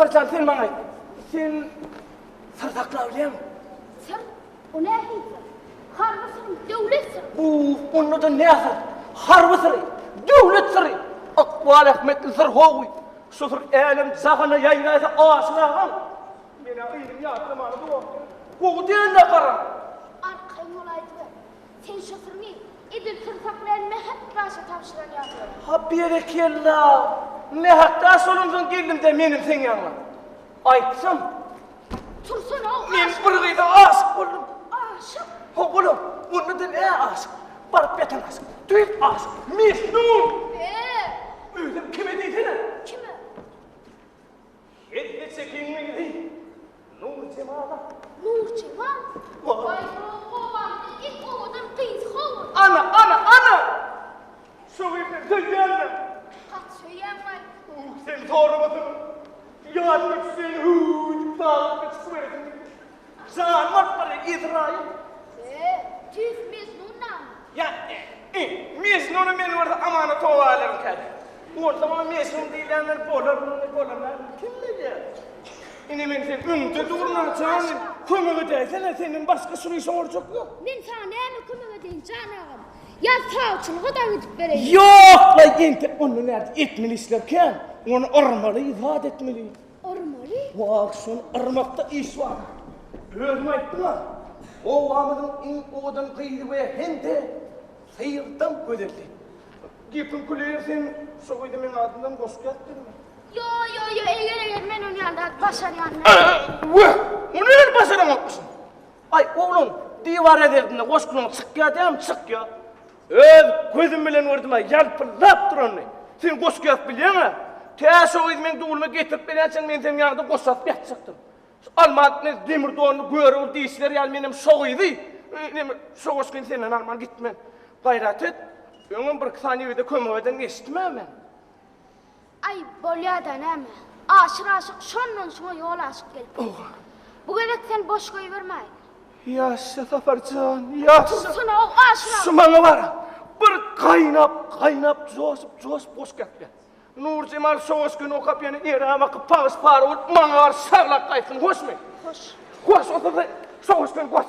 Saparcan sen bana ayt. Sen sırtakla öyle mi? Sır? O ne hiydi? Harvasın, devlet sırrı. Bu onu da ne yazar? Harbi sırrı, devlet sırrı. Akbal Ahmet'in sır hoğuy. Şu sır elim zahana yaylaysa aşınağın. Beni ayırım yağdım anı bu. Bu değil ne karan? Arkayım olaydı be. Sen şu sırrını İdil sırtaklarını hep başa tavşıran yapıyor. Ha berekella. Ne hatta solundan geldim de benim sen yanına. Aytsam. Tursana o Men aşık. bir gıyda aşık oldum. Aşık. Oğlum, bunu da ne aşık? Barıp yatan aşık. Tüyüp aşık. Mecnun. Özüm kime deysene? Kime? Hedi çekinme gideyim. Nur Cemal'a. Nur Cemal. Vay. Vay babam. İlk oğudun kıyız kovun. Ana! Şu evde dönüyorlar. Kaç söyleyen var. Sen doğru musun? Yanlık sen hûd, dağlık sıvırdım. Zanmak para İsrail. Tüf Mecnun'la. Ya, Mecnun'u men orada amanat ovalarım kaldı. O zaman Mecnun değilenler bolarlar. Kim bilir? Yine men sen ümtü durma canım. Kümü desene senin başka sürüysen olacak yok. Ben sana ne kımı ödeyin canım. Ya sağ için o da gidip vereyim. Yok la yente onu nerede etmeli işlerken onu armalı izah etmeli. Ormalı. Bak son armakta iş var. Görme ettiler. O amının in odan kıydı ve hem de seyirden göderdi. Gipin kuleye sen soğuydu men adından koşku yaptın mı? Yo eğer men onun yanında başar yanına. Onu el başaramakmışsın. Ay oğlum divar ederdiğinde koşkunun çık ya deyim çık ya. Gözüm bilen orduma yalpırlap dur onu. Sen koşku yap biliyor musun? Tez soğuydu men doğulma getirip bilensen men senin yanında koşak yatacaktım. Almadınız demir doğunu görür deyişler yani benim soğuydu. Soğuşken senin alman gitmen. Gayret et. Önüm bir saniyede kömürden geçtim ben. Ay bolyadan ama. Aşık şondan sonra yol aşık gelip. Bu gerek sen boş koyuvermey. Yaşa Safarcan, yaşa. Tursana o aşık. Şu bana var. Bir kaynap coşup boş kapya. Nur Cemal soğuz gün o kapyanı irama pağız para olup bana var sağlak kaysın. Hoş mu? Hoş. Hoş o da soğuz gün hoş.